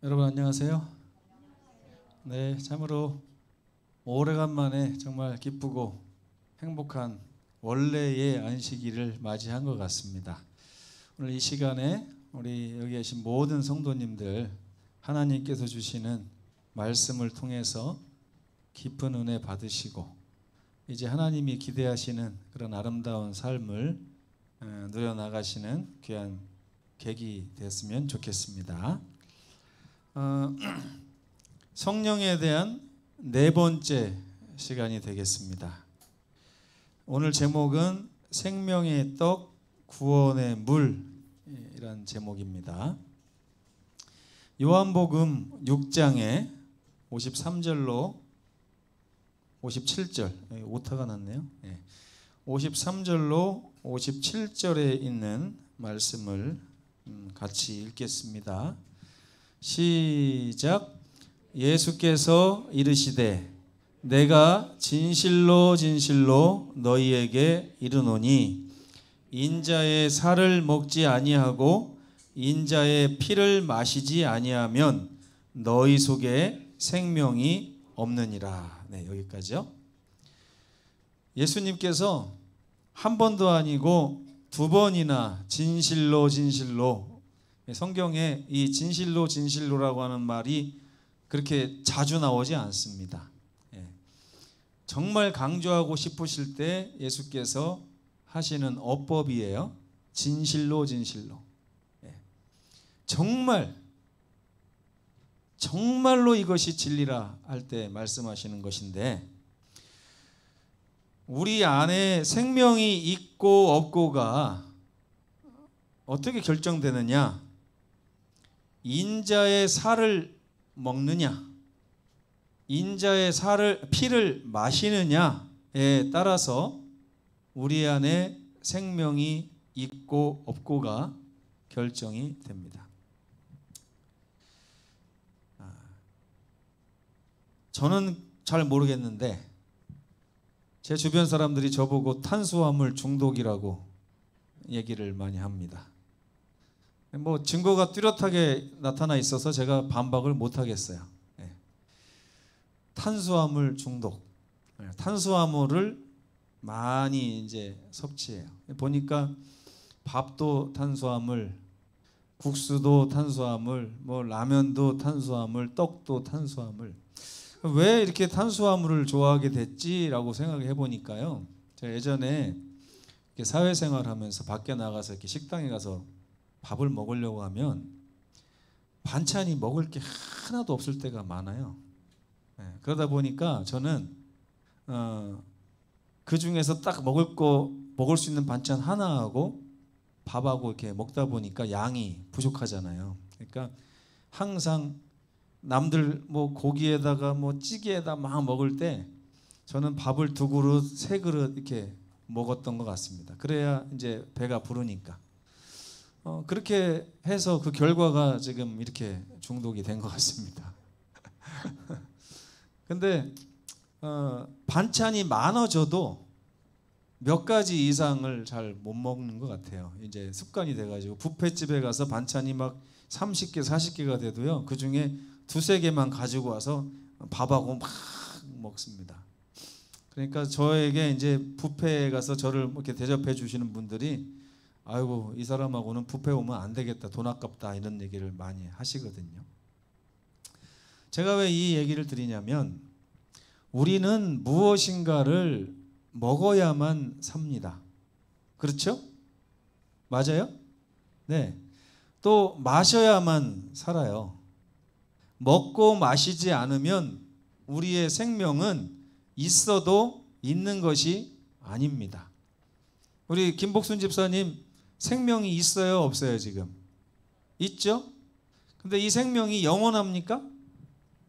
여러분 안녕하세요. 네, 참으로 오래간만에 정말 기쁘고 행복한 원래의 안식일을 맞이한 것 같습니다. 오늘 이 시간에 우리 여기 계신 모든 성도님들 하나님께서 주시는 말씀을 통해서 깊은 은혜 받으시고 이제 하나님이 기대하시는 그런 아름다운 삶을 누려나가시는 귀한 계기 됐으면 좋겠습니다. 성령에 대한 네 번째 시간이 되겠습니다. 오늘 제목은 생명의 떡, 구원의 물이란 제목입니다. 요한복음 6장에 53절로 57절, 오타가 났네요. 53절로 57절에 있는 말씀을 같이 읽겠습니다. 시작. 예수께서 이르시되 내가 진실로 진실로 너희에게 이르노니 인자의 살을 먹지 아니하고 인자의 피를 마시지 아니하면 너희 속에 생명이 없느니라. 네, 여기까지요. 예수님께서 한 번도 아니고 두 번이나 진실로 진실로, 성경에 이 진실로 진실로라고 하는 말이 그렇게 자주 나오지 않습니다. 정말 강조하고 싶으실 때 예수께서 하시는 어법이에요. 진실로 진실로. 정말로 이것이 진리라 할 때 말씀하시는 것인데, 우리 안에 생명이 있고 없고가 어떻게 결정되느냐? 인자의 살을 먹느냐, 인자의 피를 마시느냐에 따라서 우리 안에 생명이 있고 없고가 결정이 됩니다. 저는 잘 모르겠는데 제 주변 사람들이 저보고 탄수화물 중독이라고 얘기를 많이 합니다. 뭐 증거가 뚜렷하게 나타나 있어서 제가 반박을 못 하겠어요. 탄수화물 중독. 탄수화물을 많이 이제 섭취해요. 보니까 밥도 탄수화물, 국수도 탄수화물, 뭐 라면도 탄수화물, 떡도 탄수화물. 왜 이렇게 탄수화물을 좋아하게 됐지라고 생각해 보니까요. 제가 예전에 사회생활하면서 밖에 나가서 이렇게 식당에 가서 밥을 먹으려고 하면 반찬이 먹을 게 하나도 없을 때가 많아요. 그러다 보니까 저는 그 중에서 딱 먹을 수 있는 반찬 하나하고 밥하고 이렇게 먹다 보니까 양이 부족하잖아요. 그러니까 항상 남들 뭐 고기에다가 뭐 찌개에다 막 먹을 때 저는 밥을 2그릇, 3그릇 이렇게 먹었던 것 같습니다. 그래야 이제 배가 부르니까. 그렇게 해서 그 결과가 지금 이렇게 중독이 된 것 같습니다. 근데 반찬이 많아져도 몇 가지 이상을 잘 못 먹는 것 같아요. 이제 습관이 돼가지고 뷔페집에 가서 반찬이 막 30개, 40개가 돼도요, 그 중에 2-3개만 가지고 와서 밥하고 막 먹습니다. 그러니까 저에게 이제 뷔페에 가서 저를 이렇게 대접해 주시는 분들이 아이고, 이 사람하고는 뷔페 오면 안 되겠다, 돈 아깝다, 이런 얘기를 많이 하시거든요. 제가 왜 이 얘기를 드리냐면, 우리는 무엇인가를 먹어야만 삽니다. 그렇죠? 맞아요? 네. 또 마셔야만 살아요. 먹고 마시지 않으면 우리의 생명은 있어도 있는 것이 아닙니다. 우리 김복순 집사님 생명이 있어요, 없어요? 지금 있죠? 근데 이 생명이 영원합니까?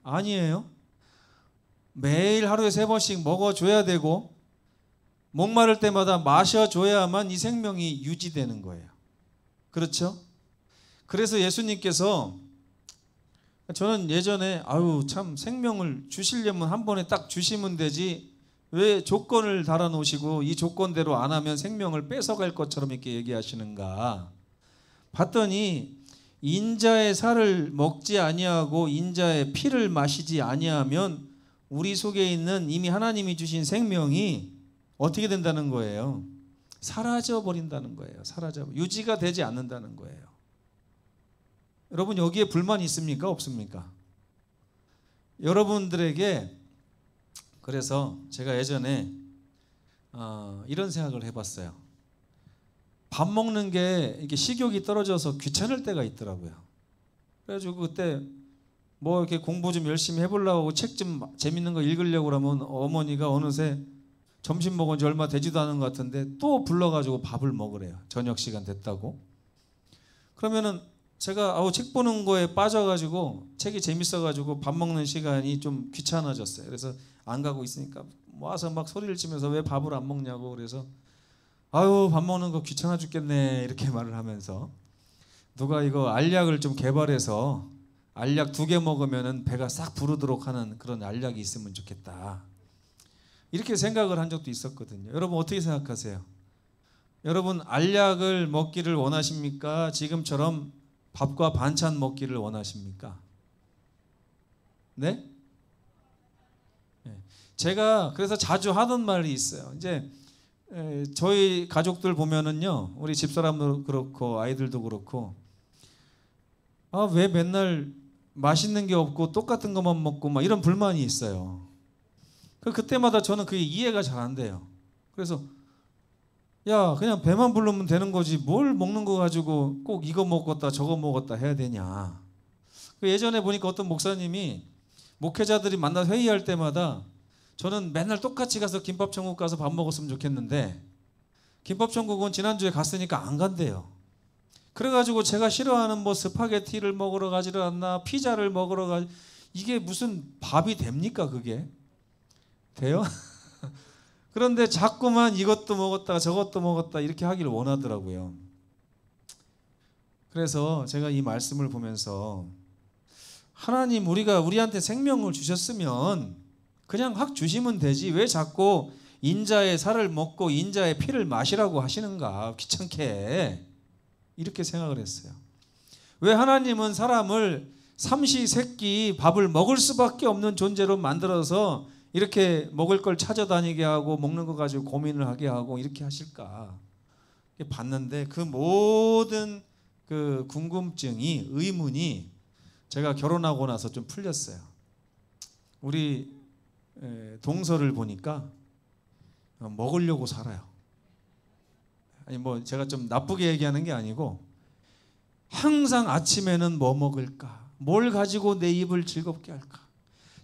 아니에요. 매일 하루에 3번씩 먹어줘야 되고 목마를 때마다 마셔줘야만 이 생명이 유지되는 거예요. 그렇죠? 그래서 예수님께서, 저는 예전에 참 생명을 주시려면 한 번에 딱 주시면 되지 왜 조건을 달아놓으시고 이 조건대로 안 하면 생명을 뺏어갈 것처럼 이렇게 얘기하시는가 봤더니, 인자의 살을 먹지 아니하고 인자의 피를 마시지 아니하면 우리 속에 있는 이미 하나님이 주신 생명이 어떻게 된다는 거예요? 사라져 버린다는 거예요. 유지가 되지 않는다는 거예요. 여러분 여기에 불만 있습니까? 없습니까? 여러분들에게 그래서 제가 예전에 이런 생각을 해봤어요. 밥 먹는 게 이게 식욕이 떨어져서 귀찮을 때가 있더라고요. 그래가지고 그때 뭐 이렇게 공부 좀 열심히 해보려고 책 좀 재밌는 거 읽으려고 그러면 어머니가 어느새 점심 먹은 지 얼마 되지도 않은 것 같은데 또 불러가지고 밥을 먹으래요. 저녁 시간 됐다고. 그러면은 제가 책 보는 거에 빠져가지고 책이 재밌어가지고 밥 먹는 시간이 좀 귀찮아졌어요. 그래서 안 가고 있으니까 와서 막 소리를 치면서 왜 밥을 안 먹냐고. 그래서 밥 먹는 거 귀찮아 죽겠네 이렇게 말을 하면서 누가 이거 알약을 좀 개발해서 알약 2개 먹으면은 배가 싹 부르도록 하는 그런 알약이 있으면 좋겠다. 이렇게 생각을 한 적도 있었거든요. 여러분 어떻게 생각하세요? 여러분 알약을 먹기를 원하십니까? 지금처럼 밥과 반찬 먹기를 원하십니까? 네? 제가 그래서 자주 하던 말이 있어요. 이제 저희 가족들 보면은요, 우리 집사람도 그렇고 아이들도 그렇고, 왜 맨날 맛있는 게 없고 똑같은 것만 먹고 막 이런 불만이 있어요. 그때마다 저는 그게 이해가 잘 안 돼요. 그래서 야 그냥 배만 부르면 되는 거지 뭘 먹는 거 가지고 꼭 이거 먹었다 저거 먹었다 해야 되냐. 예전에 보니까 어떤 목사님이 목회자들이 만나서 회의할 때마다 저는 맨날 똑같이 가서 김밥천국 가서 밥 먹었으면 좋겠는데 김밥천국은 지난주에 갔으니까 안 간대요. 그래가지고 제가 싫어하는 뭐 스파게티를 먹으러 가지를 않나 피자를 먹으러 가지 이게 무슨 밥이 됩니까 그게? 돼요? 그런데 자꾸만 이것도 먹었다 저것도 먹었다 이렇게 하기를 원하더라고요. 그래서 제가 이 말씀을 보면서 하나님 우리한테 생명을 주셨으면 그냥 확 주시면 되지 왜 자꾸 인자의 살을 먹고 인자의 피를 마시라고 하시는가 귀찮게 이렇게 생각을 했어요. 왜 하나님은 사람을 삼시세끼 밥을 먹을 수밖에 없는 존재로 만들어서 이렇게 먹을 걸 찾아다니게 하고 먹는 거 가지고 고민을 하게 하고 이렇게 하실까 봤는데 그 모든 그 궁금증이 의문이 제가 결혼하고 나서 좀 풀렸어요. 우리 동서를 보니까 먹으려고 살아요. 아니 뭐 제가 좀 나쁘게 얘기하는 게 아니고 항상 아침에는 뭐 먹을까? 뭘 가지고 내 입을 즐겁게 할까?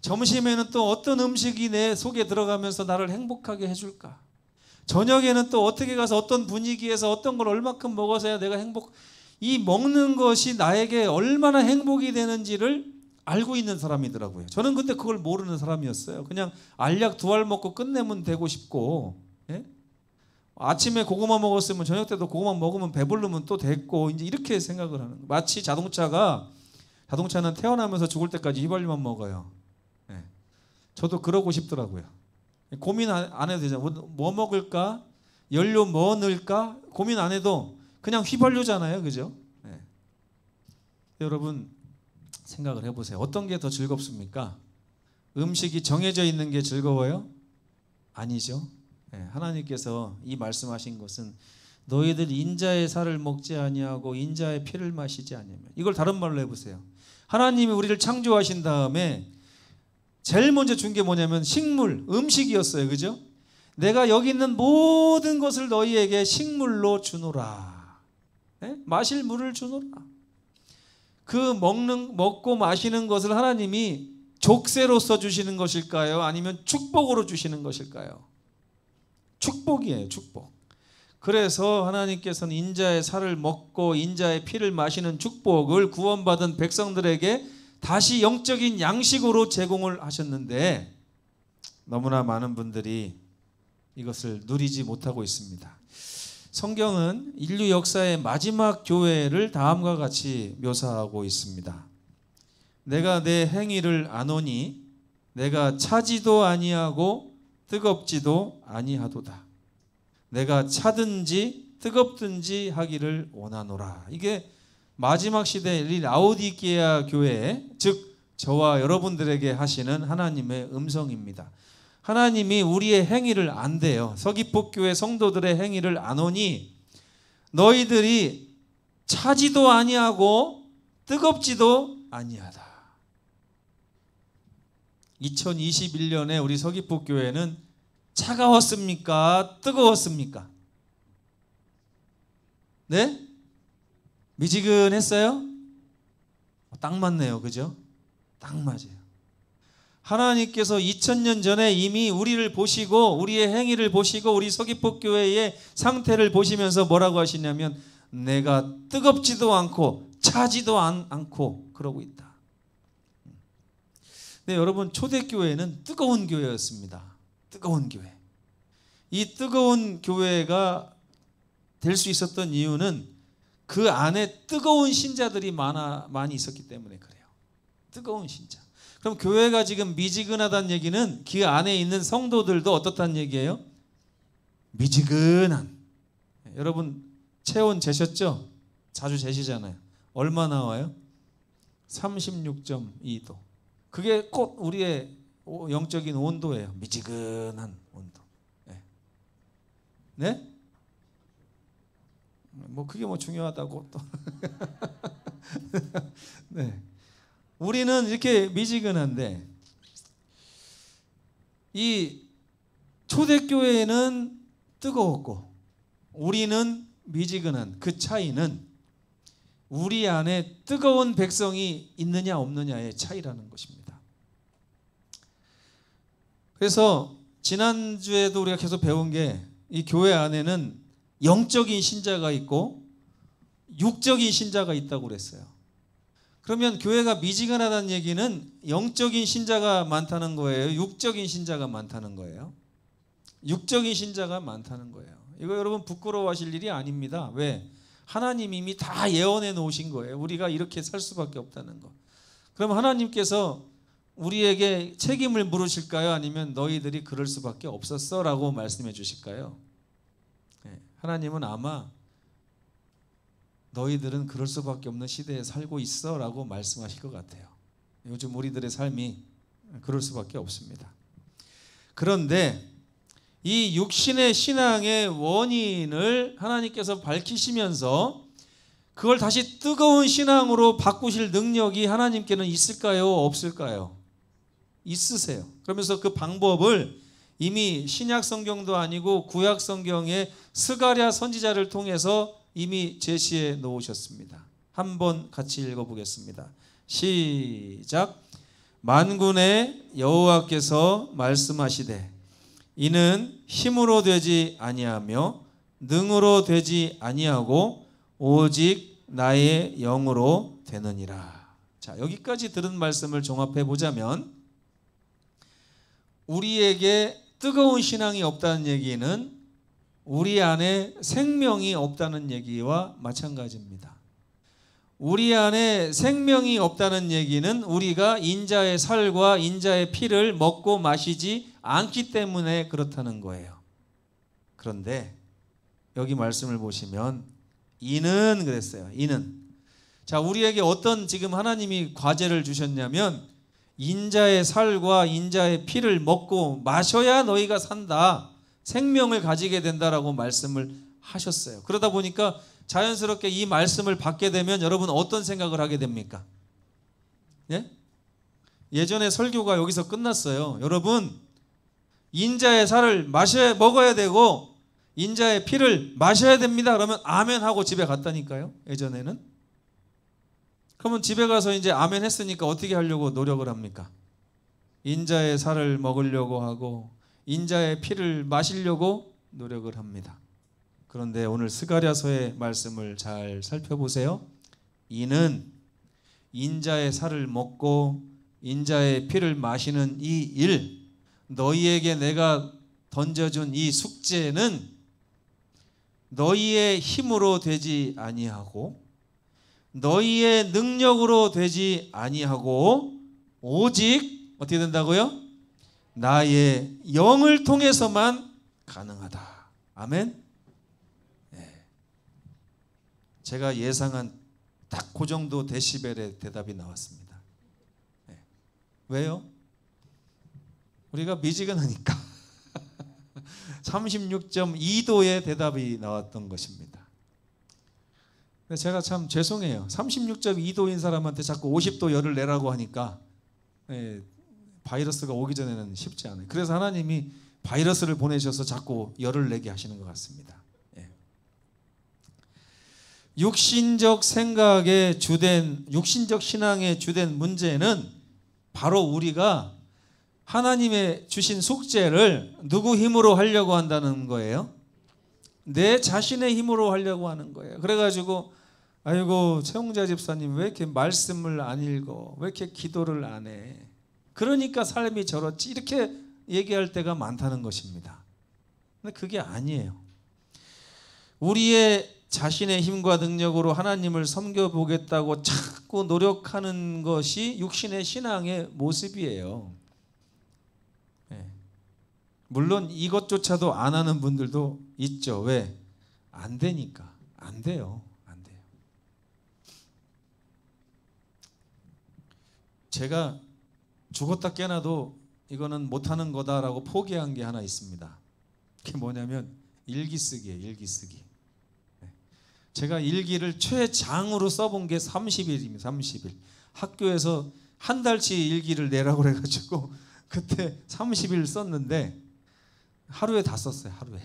점심에는 또 어떤 음식이 내 속에 들어가면서 나를 행복하게 해줄까? 저녁에는 또 어떻게 가서 어떤 분위기에서 어떤 걸 얼마큼 먹어서야 내가 이 먹는 것이 나에게 얼마나 행복이 되는지를 알고 있는 사람이더라고요. 저는 근데 그걸 모르는 사람이었어요. 그냥 알약 2알 먹고 끝내면 되고 싶고, 예? 아침에 고구마 먹었으면 저녁 때도 고구마 먹으면 배부르면 또 됐고 이제 이렇게 생각을 하는 거예요. 마치 자동차는 태어나면서 죽을 때까지 휘발유만 먹어요. 예. 저도 그러고 싶더라고요. 고민 안 해도 되잖아요. 뭐 먹을까? 연료 뭐 넣을까? 고민 안 해도 그냥 휘발유잖아요. 그죠? 예. 여러분 생각을 해보세요. 어떤 게 더 즐겁습니까? 음식이 정해져 있는 게 즐거워요? 아니죠. 예. 하나님께서 이 말씀하신 것은 너희들 인자의 살을 먹지 아니하고 인자의 피를 마시지 아니하면 이걸 다른 말로 해보세요. 하나님이 우리를 창조하신 다음에 제일 먼저 준 게 뭐냐면 식물, 음식이었어요. 그죠? 내가 여기 있는 모든 것을 너희에게 식물로 주노라. 네? 마실 물을 주노라. 그 먹고 마시는 것을 하나님이 족쇄로서 주시는 것일까요? 아니면 축복으로 주시는 것일까요? 축복이에요. 축복. 그래서 하나님께서는 인자의 살을 먹고 인자의 피를 마시는 축복을 구원받은 백성들에게 다시 영적인 양식으로 제공을 하셨는데 너무나 많은 분들이 이것을 누리지 못하고 있습니다. 성경은 인류 역사의 마지막 교회를 다음과 같이 묘사하고 있습니다. 내가 내 행위를 아노니 내가 차지도 아니하고 뜨겁지도 아니하도다. 내가 차든지 뜨겁든지 하기를 원하노라. 이게 마지막 시대 이 라오디게아 교회, 즉 저와 여러분들에게 하시는 하나님의 음성입니다. 하나님이 우리의 행위를 안대요. 서귀포교회 성도들의 행위를 아노니 너희들이 차지도 아니하고 뜨겁지도 아니하다. 2021년에 우리 서귀포교회는 차가웠습니까? 뜨거웠습니까? 네? 미지근했어요? 딱 맞네요. 그죠? 딱 맞아요. 하나님께서 2000년 전에 이미 우리를 보시고 우리의 행위를 보시고 우리 서귀포교회의 상태를 보시면서 뭐라고 하시냐면 내가 뜨겁지도 않고 차지도 않고 그러고 있다. 네, 여러분 초대교회는 뜨거운 교회였습니다. 뜨거운 교회. 이 뜨거운 교회가 될 수 있었던 이유는 그 안에 뜨거운 신자들이 많이 있었기 때문에 그래요. 뜨거운 신자. 그럼 교회가 지금 미지근하다는 얘기는 그 안에 있는 성도들도 어떻다는 얘기예요? 미지근한. 여러분 체온 재셨죠? 자주 재시잖아요. 얼마 나와요? 36.2도. 그게 꼭 우리의 영적인 온도예요. 미지근한 온도. 네? 네? 뭐 그게 뭐 중요하다고 또. 네. 우리는 이렇게 미지근한데 이 초대교회는 뜨거웠고 우리는 미지근한 그 차이는 우리 안에 뜨거운 백성이 있느냐 없느냐의 차이라는 것입니다. 그래서 지난주에도 우리가 계속 배운 게 이 교회 안에는 영적인 신자가 있고 육적인 신자가 있다고 그랬어요. 그러면 교회가 미지근하다는 얘기는 영적인 신자가 많다는 거예요? 육적인 신자가 많다는 거예요? 육적인 신자가 많다는 거예요. 이거 여러분 부끄러워하실 일이 아닙니다. 왜? 하나님 이미 다 예언해 놓으신 거예요. 우리가 이렇게 살 수밖에 없다는 거. 그럼 하나님께서 우리에게 책임을 물으실까요? 아니면 너희들이 그럴 수밖에 없었어? 라고 말씀해 주실까요? 네, 하나님은 아마 너희들은 그럴 수밖에 없는 시대에 살고 있어 라고 말씀하실 것 같아요. 요즘 우리들의 삶이 그럴 수밖에 없습니다. 그런데 이 육신의 신앙의 원인을 하나님께서 밝히시면서 그걸 다시 뜨거운 신앙으로 바꾸실 능력이 하나님께는 있을까요? 없을까요? 있으세요. 그러면서 그 방법을 이미 신약 성경도 아니고 구약 성경의 스가랴 선지자를 통해서 이미 제시해 놓으셨습니다. 한번 같이 읽어보겠습니다. 시작. 만군의 여호와께서 말씀하시되 이는 힘으로 되지 아니하며 능으로 되지 아니하고 오직 나의 영으로 되느니라. 자, 여기까지 들은 말씀을 종합해 보자면 우리에게 뜨거운 신앙이 없다는 얘기는 우리 안에 생명이 없다는 얘기와 마찬가지입니다. 우리 안에 생명이 없다는 얘기는 우리가 인자의 살과 인자의 피를 먹고 마시지 않기 때문에 그렇다는 거예요. 그런데 여기 말씀을 보시면 이는 그랬어요. 이는. 자, 우리에게 어떤 지금 하나님이 과제를 주셨냐면 인자의 살과 인자의 피를 먹고 마셔야 너희가 산다. 생명을 가지게 된다라고 말씀을 하셨어요. 그러다 보니까 자연스럽게 이 말씀을 받게 되면 여러분 어떤 생각을 하게 됩니까? 예? 예전에 설교가 여기서 끝났어요. 여러분 인자의 살을 먹어야 되고 인자의 피를 마셔야 됩니다. 그러면 아멘 하고 집에 갔다니까요. 예전에는. 그러면 집에 가서 이제 아멘 했으니까 어떻게 하려고 노력을 합니까? 인자의 살을 먹으려고 하고 인자의 피를 마시려고 노력을 합니다. 그런데 오늘 스가랴서의 말씀을 잘 살펴보세요. 이는 인자의 살을 먹고 인자의 피를 마시는 이 일, 너희에게 내가 던져준 이 숙제는 너희의 힘으로 되지 아니하고 너희의 능력으로 되지 아니하고 오직 어떻게 된다고요? 나의 영을 통해서만 가능하다. 아멘. 네. 제가 예상한 딱 그 정도 데시벨의 대답이 나왔습니다. 네. 왜요? 우리가 미지근하니까 36.2도의 대답이 나왔던 것입니다. 제가 참 죄송해요. 36.2도인 사람한테 자꾸 50도 열을 내라고 하니까 바이러스가 오기 전에는 쉽지 않아요. 그래서 하나님이 바이러스를 보내셔서 자꾸 열을 내게 하시는 것 같습니다. 육신적 생각의 주된, 육신적 신앙의 주된 문제는 바로 우리가 하나님의 주신 숙제를 누구 힘으로 하려고 한다는 거예요? 내 자신의 힘으로 하려고 하는 거예요. 그래가지고 아이고 최홍자 집사님 왜 이렇게 말씀을 안 읽어? 왜 이렇게 기도를 안 해? 그러니까 삶이 저렇지, 이렇게 얘기할 때가 많다는 것입니다. 근데 그게 아니에요. 우리의 자신의 힘과 능력으로 하나님을 섬겨보겠다고 자꾸 노력하는 것이 육신의 신앙의 모습이에요. 물론 이것조차도 안 하는 분들도 있죠. 왜? 안 되니까. 안 돼요. 안 돼요. 제가 죽었다 깨나도 이거는 못하는 거다라고 포기한 게 하나 있습니다. 그게 뭐냐면 일기 쓰기예요. 일기 쓰기. 제가 일기를 최장으로 써본 게 30일입니다. 30일. 학교에서 한 달치 일기를 내라고 그래가지고 그때 30일 썼는데 하루에 다 썼어요. 하루에.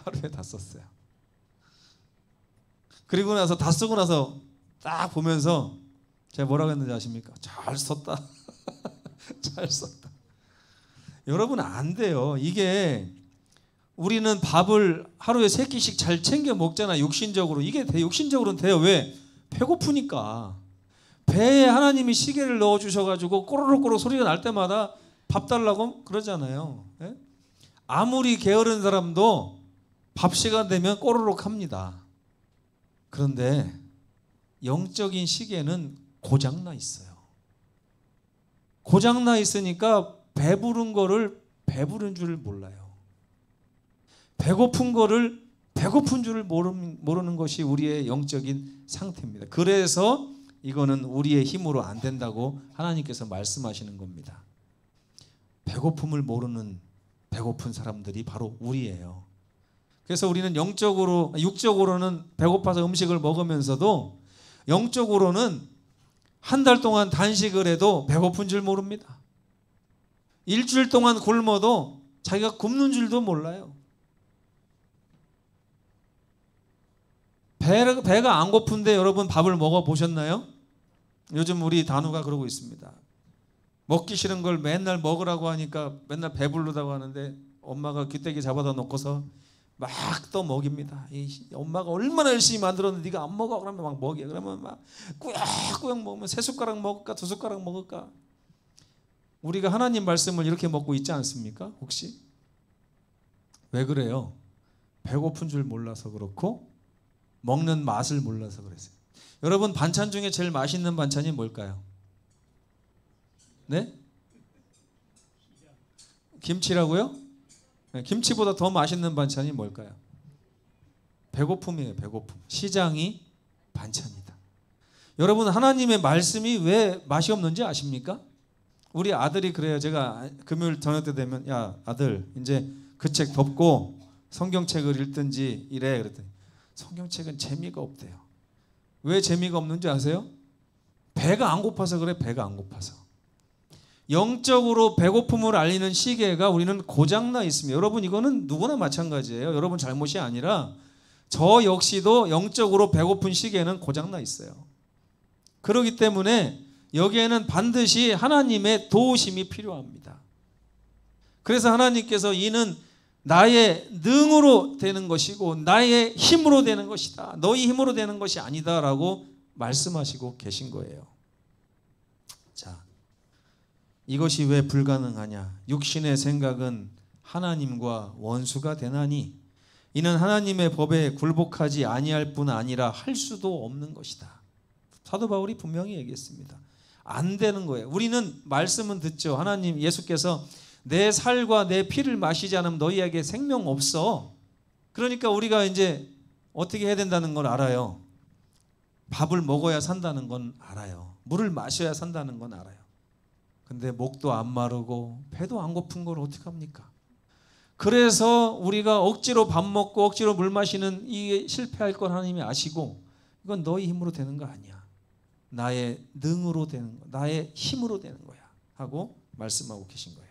하루에 다 썼어요. 그리고 나서 다 쓰고 나서 딱 보면서 제가 뭐라고 했는지 아십니까? 잘 썼다. 잘 썼다. 여러분 안 돼요. 이게 우리는 밥을 하루에 3끼씩 잘 챙겨 먹잖아. 육신적으로. 이게 육신적으로는 돼요. 왜? 배고프니까. 배에 하나님이 시계를 넣어주셔가지고 꼬르륵꼬르륵 소리가 날 때마다 밥 달라고 그러잖아요. 예? 아무리 게으른 사람도 밥 시간 되면 꼬르륵 합니다. 그런데 영적인 시계는 고장나 있어요. 고장나 있으니까 배부른 거를 배부른 줄 몰라요. 배고픈 거를 배고픈 줄을 모르는 것이 우리의 영적인 상태입니다. 그래서 이거는 우리의 힘으로 안 된다고 하나님께서 말씀하시는 겁니다. 배고픔을 모르는 배고픈 사람들이 바로 우리예요. 그래서 우리는 영적으로, 육적으로는 배고파서 음식을 먹으면서도 영적으로는 한 달 동안 단식을 해도 배고픈 줄 모릅니다. 일주일 동안 굶어도 자기가 굶는 줄도 몰라요. 배가 안 고픈데 여러분 밥을 먹어보셨나요? 요즘 우리 단우가 그러고 있습니다. 먹기 싫은 걸 맨날 먹으라고 하니까 맨날 배부르다고 하는데 엄마가 귀때기 잡아다 놓고서 막 또 먹입니다. 엄마가 얼마나 열심히 만들었는데 네가 안 먹어? 그러면 막 먹여. 그러면 막 꾸역꾸역 먹으면 3숟가락 먹을까 2숟가락 먹을까? 우리가 하나님 말씀을 이렇게 먹고 있지 않습니까? 혹시? 왜 그래요? 배고픈 줄 몰라서 그렇고 먹는 맛을 몰라서 그랬어요. 여러분 반찬 중에 제일 맛있는 반찬이 뭘까요? 네? 김치라고요? 네, 김치보다 더 맛있는 반찬이 뭘까요? 배고픔이에요. 배고픔. 시장이 반찬이다. 여러분 하나님의 말씀이 왜 맛이 없는지 아십니까? 우리 아들이 그래요. 제가 금요일 저녁 때 되면 야 아들 이제 그 책 덮고 성경책을 읽든지 이래. 그랬더니 성경책은 재미가 없대요. 왜 재미가 없는지 아세요? 배가 안 고파서 그래. 배가 안 고파서. 영적으로 배고픔을 알리는 시계가 우리는 고장나 있습니다. 여러분 이거는 누구나 마찬가지예요. 여러분 잘못이 아니라 저 역시도 영적으로 배고픈 시계는 고장나 있어요. 그렇기 때문에 여기에는 반드시 하나님의 도우심이 필요합니다. 그래서 하나님께서 이는 나의 능으로 되는 것이고 나의 힘으로 되는 것이다. 너희 힘으로 되는 것이 아니다라고 말씀하시고 계신 거예요. 자, 이것이 왜 불가능하냐? 육신의 생각은 하나님과 원수가 되나니 이는 하나님의 법에 굴복하지 아니할 뿐 아니라 할 수도 없는 것이다. 사도 바울이 분명히 얘기했습니다. 안 되는 거예요. 우리는 말씀은 듣죠. 하나님 예수께서 내 살과 내 피를 마시지 않으면 너희에게 생명 없어. 그러니까 우리가 이제 어떻게 해야 된다는 걸 알아요. 밥을 먹어야 산다는 건 알아요. 물을 마셔야 산다는 건 알아요. 근데 목도 안 마르고 배도 안 고픈 걸 어떻게 합니까? 그래서 우리가 억지로 밥 먹고 억지로 물 마시는 이게 실패할 걸 하나님이 아시고, 이건 너희 힘으로 되는 거 아니야. 나의 능으로 되는 거, 나의 힘으로 되는 거야 하고 말씀하고 계신 거예요.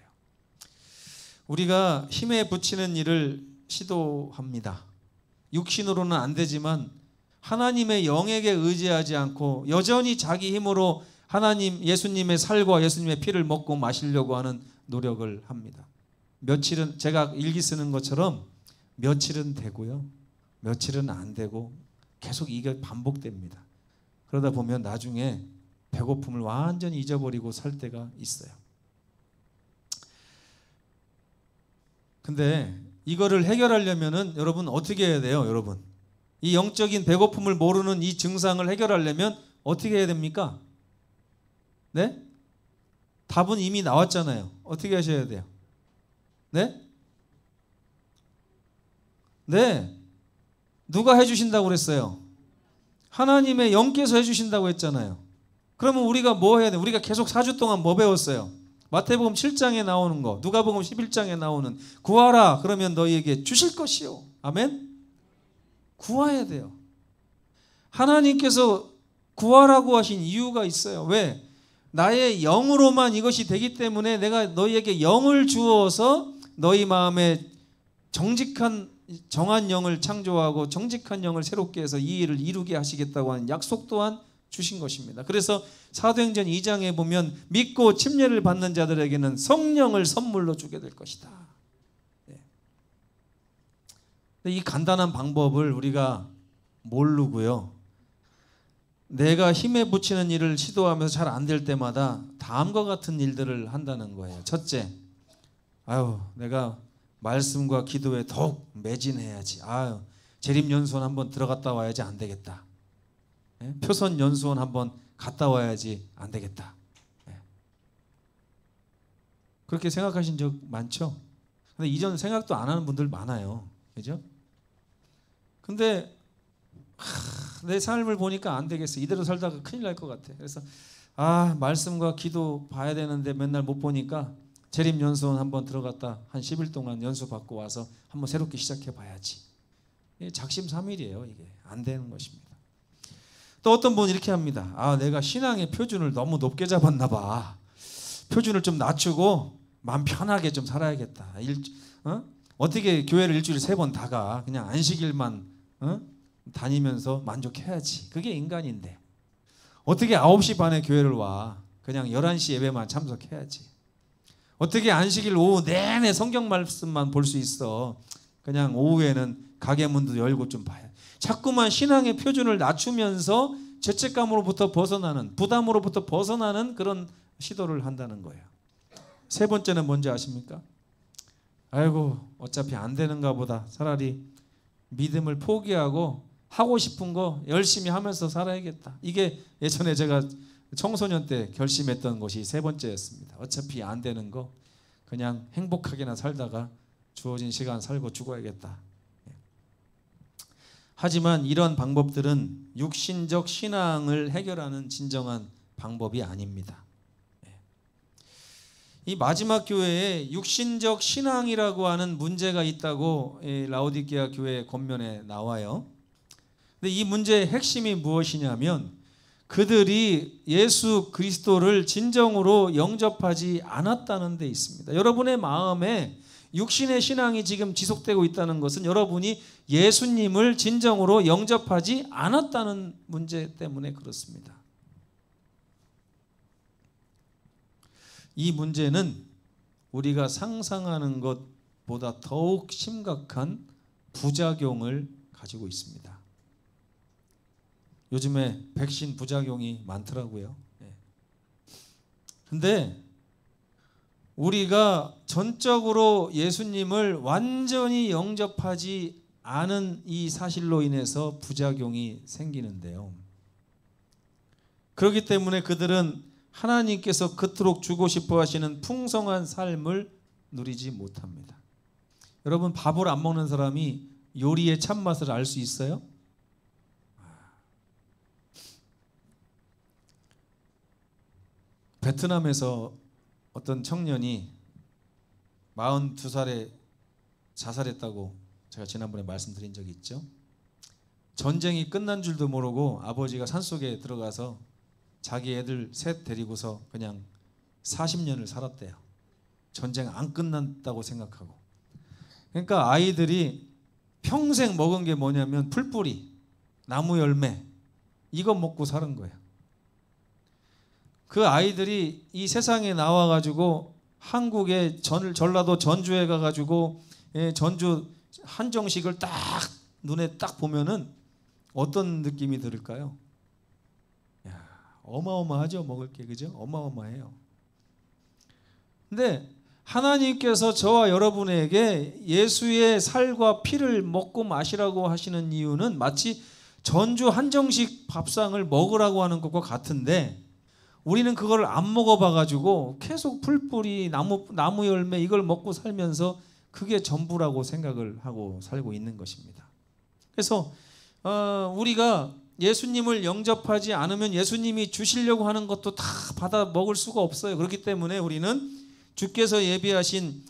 우리가 힘에 부치는 일을 시도합니다. 육신으로는 안 되지만 하나님의 영에게 의지하지 않고 여전히 자기 힘으로 하나님, 예수님의 살과 예수님의 피를 먹고 마시려고 하는 노력을 합니다. 며칠은, 제가 일기 쓰는 것처럼 며칠은 되고요, 며칠은 안 되고 계속 이게 반복됩니다. 그러다 보면 나중에 배고픔을 완전히 잊어버리고 살 때가 있어요. 근데 이거를 해결하려면은 여러분 어떻게 해야 돼요? 여러분, 이 영적인 배고픔을 모르는 이 증상을 해결하려면 어떻게 해야 됩니까? 네? 답은 이미 나왔잖아요. 어떻게 하셔야 돼요? 네? 네. 누가 해주신다고 그랬어요? 하나님의 영께서 해주신다고 했잖아요. 그러면 우리가 뭐 해야 돼? 우리가 계속 4주 동안 뭐 배웠어요? 마태복음 7장에 나오는 거, 누가복음 11장에 나오는 구하라 그러면 너희에게 주실 것이요. 아멘? 구해야 돼요. 하나님께서 구하라고 하신 이유가 있어요. 왜? 나의 영으로만 이것이 되기 때문에 내가 너희에게 영을 주어서 너희 마음에 정직한 정한 영을 창조하고 정직한 영을 새롭게 해서 이 일을 이루게 하시겠다고 하는 약속 또한 주신 것입니다. 그래서 사도행전 2장에 보면 믿고 침례를 받는 자들에게는 성령을 선물로 주게 될 것이다. 네. 이 간단한 방법을 우리가 모르고요, 내가 힘에 부치는 일을 시도하면서 잘 안 될 때마다 다음과 같은 일들을 한다는 거예요. 첫째, 내가 말씀과 기도에 더욱 매진해야지. 재림연수원 한번 들어갔다 와야지 안 되겠다. 표선연수원 한번 갔다 와야지 안 되겠다. 그렇게 생각하신 적 많죠? 근데 이전 생각도 안 하는 분들 많아요. 그죠? 근데 내 삶을 보니까 안 되겠어. 이대로 살다가 큰일 날 것 같아. 그래서 말씀과 기도 봐야 되는데 맨날 못 보니까 재림연수원 한번 들어갔다 한 10일 동안 연수 받고 와서 한번 새롭게 시작해 봐야지. 작심삼일이에요. 이게 안 되는 것입니다. 또 어떤 분은 이렇게 합니다. 내가 신앙의 표준을 너무 높게 잡았나 봐. 표준을 좀 낮추고 마음 편하게 좀 살아야겠다. 어떻게 교회를 일주일에 3번 다 가. 그냥 안식일만 다니면서 만족해야지. 그게 인간인데 어떻게 9시 반에 교회를 와. 그냥 11시 예배만 참석해야지. 어떻게 안식일 오후 내내 성경 말씀만 볼 수 있어. 그냥 오후에는 가게 문도 열고 좀 봐야. 자꾸만 신앙의 표준을 낮추면서 죄책감으로부터 벗어나는, 부담으로부터 벗어나는 그런 시도를 한다는 거예요. 세 번째는 뭔지 아십니까? 어차피 안 되는가 보다. 차라리 믿음을 포기하고 하고 싶은 거 열심히 하면서 살아야겠다. 이게 예전에 제가 청소년 때 결심했던 것이 세 번째였습니다. 어차피 안 되는 거 그냥 행복하게나 살다가 주어진 시간 살고 죽어야겠다. 하지만 이런 방법들은 육신적 신앙을 해결하는 진정한 방법이 아닙니다. 이 마지막 교회에 육신적 신앙이라고 하는 문제가 있다고 라오디게아 교회 권면에 나와요. 근데 이 문제의 핵심이 무엇이냐면 그들이 예수 그리스도를 진정으로 영접하지 않았다는 데 있습니다. 여러분의 마음에 육신의 신앙이 지금 지속되고 있다는 것은 여러분이 예수님을 진정으로 영접하지 않았다는 문제 때문에 그렇습니다. 이 문제는 우리가 상상하는 것보다 더욱 심각한 부작용을 가지고 있습니다. 요즘에 백신 부작용이 많더라고요. 근데 우리가 전적으로 예수님을 완전히 영접하지 않은 이 사실로 인해서 부작용이 생기는데요. 그렇기 때문에 그들은 하나님께서 그토록 주고 싶어 하시는 풍성한 삶을 누리지 못합니다. 여러분, 밥을 안 먹는 사람이 요리의 참맛을 알 수 있어요? 베트남에서 어떤 청년이 42살에 자살했다고 제가 지난번에 말씀드린 적이 있죠. 전쟁이 끝난 줄도 모르고 아버지가 산속에 들어가서 자기 애들 셋 데리고서 그냥 40년을 살았대요. 전쟁 안 끝났다고 생각하고. 그러니까 아이들이 평생 먹은 게 뭐냐면 풀뿌리, 나무 열매, 이거 먹고 사는 거예요. 그 아이들이 이 세상에 나와가지고 한국의 전라도 전주에 가가지고 전주 한정식을 딱 눈에 딱 보면은 어떤 느낌이 들을까요? 야, 어마어마하죠. 먹을 게, 그죠? 어마어마해요. 근데 하나님께서 저와 여러분에게 예수의 살과 피를 먹고 마시라고 하시는 이유는 마치 전주 한정식 밥상을 먹으라고 하는 것과 같은데, 우리는 그걸 안 먹어봐가지고 계속 풀뿌리, 나무 열매 이걸 먹고 살면서 그게 전부라고 생각을 하고 살고 있는 것입니다. 그래서 우리가 예수님을 영접하지 않으면 예수님이 주시려고 하는 것도 다 받아 먹을 수가 없어요. 그렇기 때문에 우리는 주께서 예비하신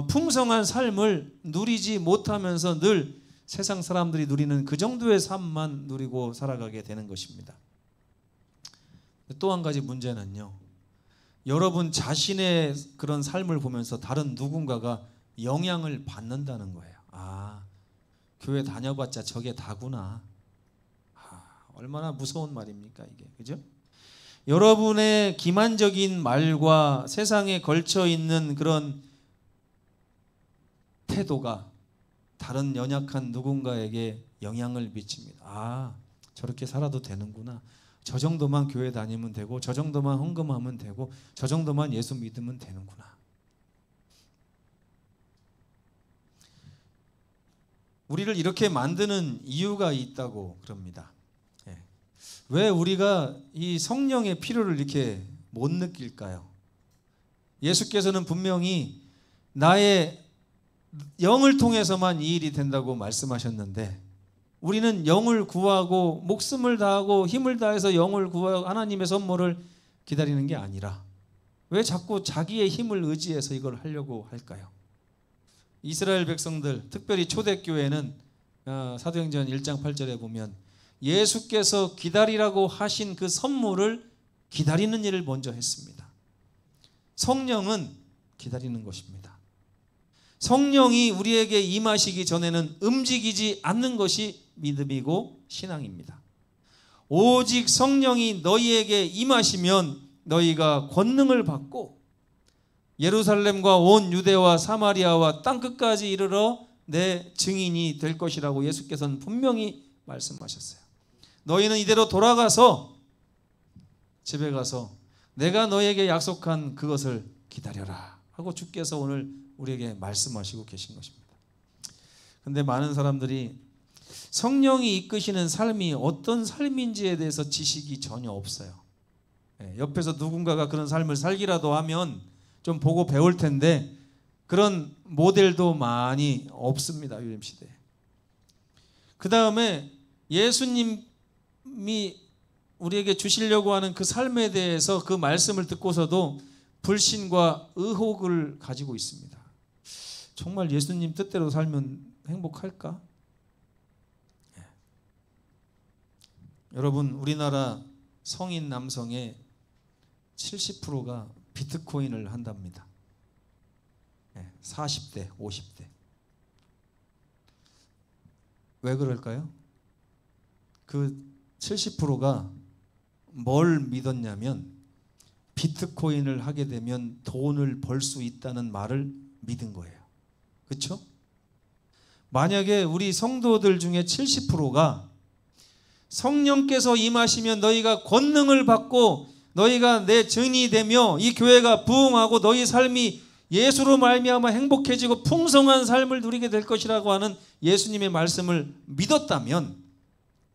풍성한 삶을 누리지 못하면서 늘 세상 사람들이 누리는 그 정도의 삶만 누리고 살아가게 되는 것입니다. 또 한 가지 문제는요, 여러분 자신의 그런 삶을 보면서 다른 누군가가 영향을 받는다는 거예요. 아, 교회 다녀봤자 저게 다구나. 얼마나 무서운 말입니까 이게, 그죠? 여러분의 기만적인 말과 세상에 걸쳐 있는 그런 태도가 다른 연약한 누군가에게 영향을 미칩니다. 아, 저렇게 살아도 되는구나. 저 정도만 교회 다니면 되고, 저 정도만 헌금하면 되고, 저 정도만 예수 믿으면 되는구나. 우리를 이렇게 만드는 이유가 있다고 그럽니다. 왜 우리가 이 성령의 필요를 이렇게 못 느낄까요? 예수께서는 분명히 나의 영을 통해서만 이 일이 된다고 말씀하셨는데, 우리는 영을 구하고 목숨을 다하고 힘을 다해서 영을 구하고 하나님의 선물을 기다리는 게 아니라 왜 자꾸 자기의 힘을 의지해서 이걸 하려고 할까요? 이스라엘 백성들, 특별히 초대교회는 사도행전 1장 8절에 보면 예수께서 기다리라고 하신 그 선물을 기다리는 일을 먼저 했습니다. 성령은 기다리는 것입니다. 성령이 우리에게 임하시기 전에는 움직이지 않는 것이 믿음이고 신앙입니다. 오직 성령이 너희에게 임하시면 너희가 권능을 받고 예루살렘과 온 유대와 사마리아와 땅끝까지 이르러 내 증인이 될 것이라고 예수께서는 분명히 말씀하셨어요. 너희는 이대로 돌아가서 집에 가서 내가 너희에게 약속한 그것을 기다려라 하고 주께서 오늘 우리에게 말씀하시고 계신 것입니다. 그런데 많은 사람들이 성령이 이끄시는 삶이 어떤 삶인지에 대해서 지식이 전혀 없어요. 옆에서 누군가가 그런 삶을 살기라도 하면 좀 보고 배울 텐데 그런 모델도 많이 없습니다. 요즘 시대에. 그 다음에 예수님이 우리에게 주시려고 하는 그 삶에 대해서 그 말씀을 듣고서도 불신과 의혹을 가지고 있습니다. 정말 예수님 뜻대로 살면 행복할까? 여러분, 우리나라 성인 남성의 70%가 비트코인을 한답니다. 40대, 50대. 왜 그럴까요? 그 70%가 뭘 믿었냐면 비트코인을 하게 되면 돈을 벌 수 있다는 말을 믿은 거예요. 그렇죠? 만약에 우리 성도들 중에 70%가 성령께서 임하시면 너희가 권능을 받고 너희가 내 증인이 되며 이 교회가 부흥하고 너희 삶이 예수로 말미암아 행복해지고 풍성한 삶을 누리게 될 것이라고 하는 예수님의 말씀을 믿었다면,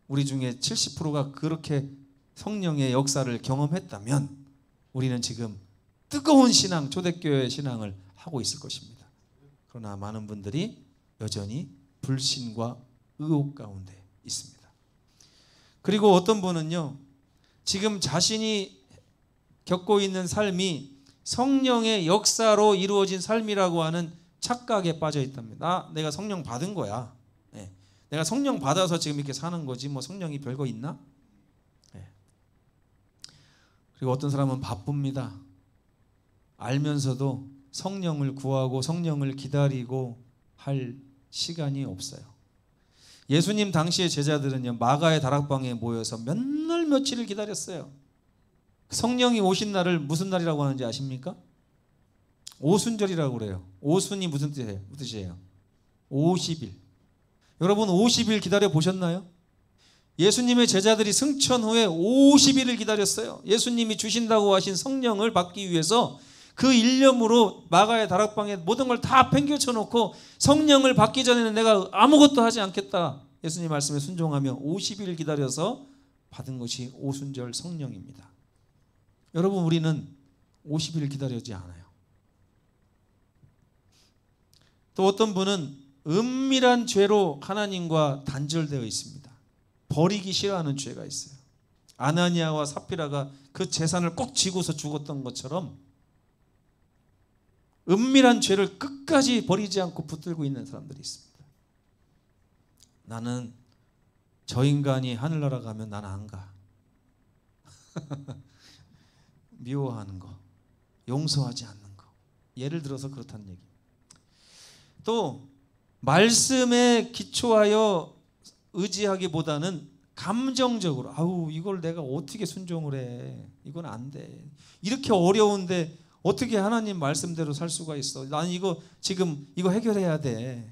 우리 중에 70%가 그렇게 성령의 역사를 경험했다면 우리는 지금 뜨거운 신앙, 초대교회의 신앙을 하고 있을 것입니다. 그러나 많은 분들이 여전히 불신과 의혹 가운데 있습니다. 그리고 어떤 분은요, 지금 자신이 겪고 있는 삶이 성령의 역사로 이루어진 삶이라고 하는 착각에 빠져 있답니다. 내가 성령 받은 거야. 네. 내가 성령 받아서 지금 이렇게 사는 거지 뭐 성령이 별거 있나? 네. 그리고 어떤 사람은 바쁩니다. 알면서도 성령을 구하고 성령을 기다리고 할 시간이 없어요. 예수님 당시의 제자들은요, 마가의 다락방에 모여서 몇 날 며칠을 기다렸어요. 성령이 오신 날을 무슨 날이라고 하는지 아십니까? 오순절이라고 그래요. 오순이 무슨 뜻이에요? 50일. 여러분 50일 기다려 보셨나요? 예수님의 제자들이 승천 후에 50일을 기다렸어요. 예수님이 주신다고 하신 성령을 받기 위해서 그 일념으로 마가의 다락방에 모든 걸 다 팽개쳐 놓고 성령을 받기 전에는 내가 아무것도 하지 않겠다. 예수님 말씀에 순종하며 50일 기다려서 받은 것이 오순절 성령입니다. 여러분 우리는 50일 기다리지 않아요. 또 어떤 분은 은밀한 죄로 하나님과 단절되어 있습니다. 버리기 싫어하는 죄가 있어요. 아나니아와 삽비라가 그 재산을 꼭 지고서 죽었던 것처럼 은밀한 죄를 끝까지 버리지 않고 붙들고 있는 사람들이 있습니다. 나는 저 인간이 하늘나라 가면 나는 안 가. 미워하는 거, 용서하지 않는 거. 예를 들어서 그렇다는 얘기. 또 말씀에 기초하여 의지하기보다는 감정적으로 아우 이걸 내가 어떻게 순종을 해. 이건 안 돼. 이렇게 어려운데 어떻게 하나님 말씀대로 살 수가 있어. 난 이거 지금 이거 해결해야 돼.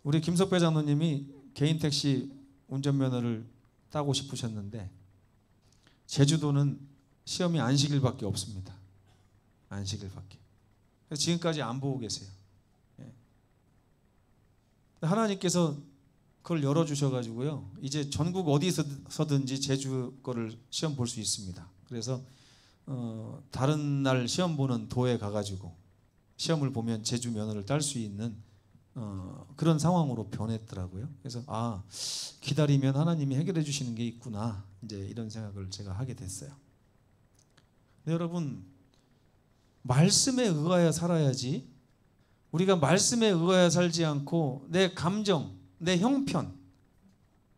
우리 김석배 장로님이 개인 택시 운전면허를 따고 싶으셨는데 제주도는 시험이 안식일밖에 없습니다. 안식일밖에. 그래서 지금까지 안 보고 계세요. 하나님께서 그걸 열어주셔가지고요. 이제 전국 어디서든지 제주 거를 시험 볼 수 있습니다. 그래서 다른 날 시험 보는 도에 가가지고 시험을 보면 제주 면허를 딸 수 있는 그런 상황으로 변했더라고요. 그래서 기다리면 하나님이 해결해 주시는 게 있구나. 이제 이런 생각을 제가 하게 됐어요. 근데 여러분 말씀에 의하여 살아야지. 우리가 말씀에 의하여 살지 않고 내 감정, 내 형편,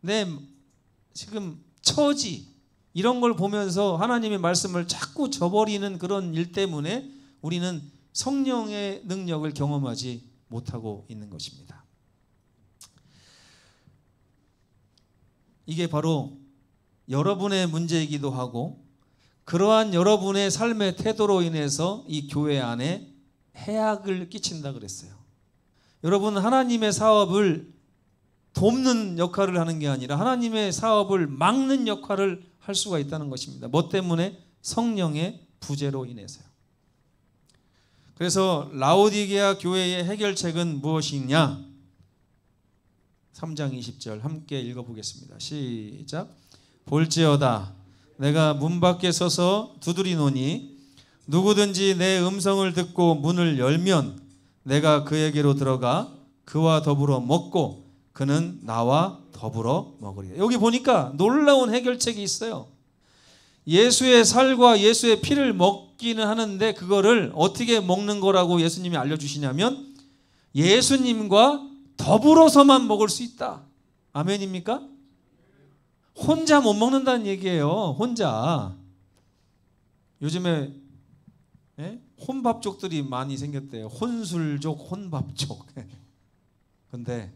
내 지금 처지 이런 걸 보면서 하나님의 말씀을 자꾸 저버리는 그런 일 때문에 우리는 성령의 능력을 경험하지 못하고 있는 것입니다. 이게 바로 여러분의 문제이기도 하고 그러한 여러분의 삶의 태도로 인해서 이 교회 안에 해악을 끼친다 그랬어요. 여러분 하나님의 사업을 돕는 역할을 하는 게 아니라 하나님의 사업을 막는 역할을 할 수가 있다는 것입니다. 뭐 때문에? 성령의 부재로 인해서요. 그래서 라오디게아 교회의 해결책은 무엇이냐? 3장 20절 함께 읽어보겠습니다. 시작. 볼지어다 내가 문 밖에 서서 두드리노니 누구든지 내 음성을 듣고 문을 열면 내가 그에게로 들어가 그와 더불어 먹고 그는 나와 더불어 먹으리라. 여기 보니까 놀라운 해결책이 있어요. 예수의 살과 예수의 피를 먹기는 하는데 그거를 어떻게 먹는 거라고 예수님이 알려주시냐면 예수님과 더불어서만 먹을 수 있다. 아멘입니까? 혼자 못 먹는다는 얘기예요. 혼자. 요즘에 혼밥족들이 많이 생겼대요. 혼술족, 혼밥족. 근데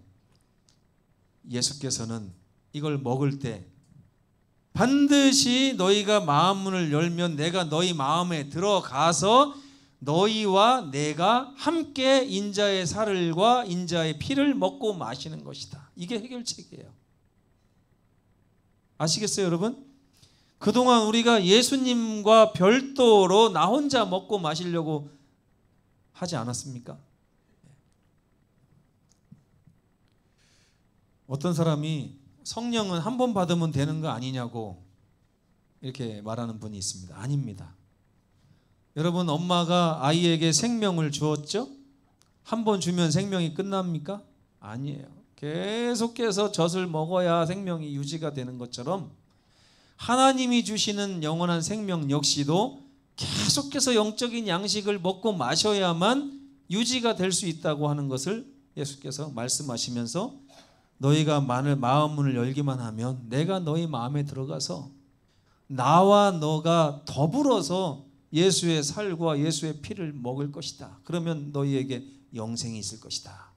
예수께서는 이걸 먹을 때 반드시 너희가 마음문을 열면 내가 너희 마음에 들어가서 너희와 내가 함께 인자의 살과 인자의 피를 먹고 마시는 것이다. 이게 해결책이에요. 아시겠어요, 여러분? 그동안 우리가 예수님과 별도로 나 혼자 먹고 마시려고 하지 않았습니까? 어떤 사람이 성령은 한 번 받으면 되는 거 아니냐고 이렇게 말하는 분이 있습니다. 아닙니다. 여러분 엄마가 아이에게 생명을 주었죠? 한 번 주면 생명이 끝납니까? 아니에요. 계속해서 젖을 먹어야 생명이 유지가 되는 것처럼 하나님이 주시는 영원한 생명 역시도 계속해서 영적인 양식을 먹고 마셔야만 유지가 될 수 있다고 하는 것을 예수께서 말씀하시면서 너희가 마음문을 열기만 하면 내가 너희 마음에 들어가서 나와 너가 더불어서 예수의 살과 예수의 피를 먹을 것이다. 그러면 너희에게 영생이 있을 것이다.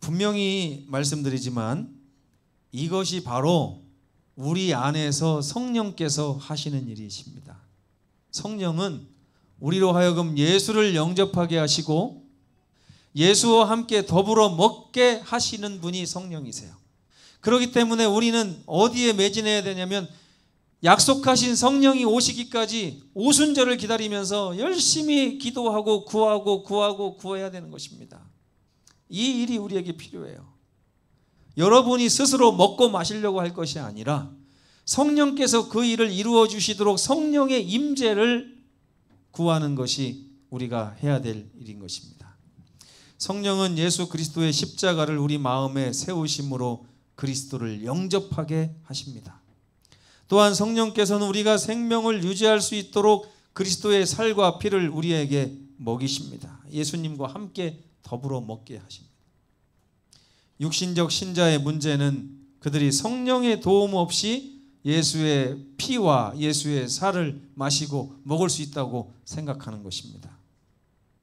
분명히 말씀드리지만 이것이 바로 우리 안에서 성령께서 하시는 일이십니다. 성령은 우리로 하여금 예수를 영접하게 하시고 예수와 함께 더불어 먹게 하시는 분이 성령이세요. 그렇기 때문에 우리는 어디에 매진해야 되냐면 약속하신 성령이 오시기까지 오순절을 기다리면서 열심히 기도하고 구해야 되는 것입니다. 이 일이 우리에게 필요해요. 여러분이 스스로 먹고 마시려고 할 것이 아니라 성령께서 그 일을 이루어 주시도록 성령의 임재를 구하는 것이 우리가 해야 될 일인 것입니다. 성령은 예수 그리스도의 십자가를 우리 마음에 세우심으로 그리스도를 영접하게 하십니다. 또한 성령께서는 우리가 생명을 유지할 수 있도록 그리스도의 살과 피를 우리에게 먹이십니다. 예수님과 함께 더불어 먹게 하십니다. 육신적 신자의 문제는 그들이 성령의 도움 없이 예수의 피와 예수의 살을 마시고 먹을 수 있다고 생각하는 것입니다.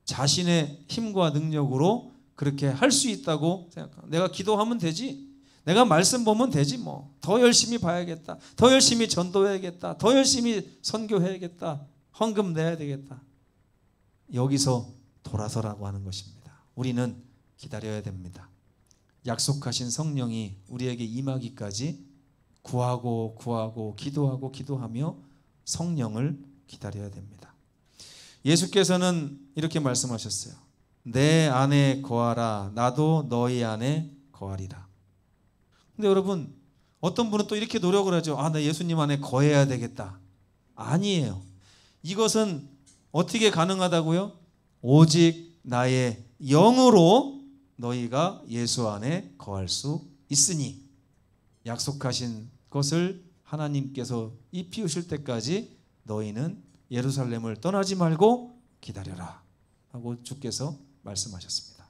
자신의 힘과 능력으로 그렇게 할 수 있다고 생각합니다. 내가 기도하면 되지, 내가 말씀 보면 되지, 뭐 더 열심히 봐야겠다, 더 열심히 전도해야겠다, 더 열심히 선교해야겠다, 헌금 내야 되겠다. 여기서 돌아서라고 하는 것입니다. 우리는 기다려야 됩니다. 약속하신 성령이 우리에게 임하기까지 구하고 기도하며 성령을 기다려야 됩니다. 예수께서는 이렇게 말씀하셨어요. 내 안에 거하라, 나도 너희 안에 거하리라. 근데 여러분, 어떤 분은 또 이렇게 노력을 하죠. 나 예수님 안에 거해야 되겠다. 아니에요. 이것은 어떻게 가능하다고요? 오직 나의 영으로 너희가 예수 안에 거할 수 있으니, 약속하신 것을 하나님께서 입히우실 때까지 너희는 예루살렘을 떠나지 말고 기다려라 하고 주께서 말씀하셨습니다.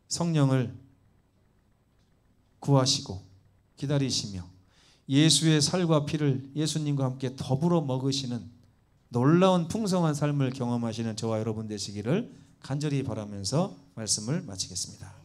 성령을 구하시고 기다리시며 예수의 살과 피를 예수님과 함께 더불어 먹으시는 놀라운 풍성한 삶을 경험하시는 저와 여러분 되시기를 간절히 바라면서 말씀을 마치겠습니다.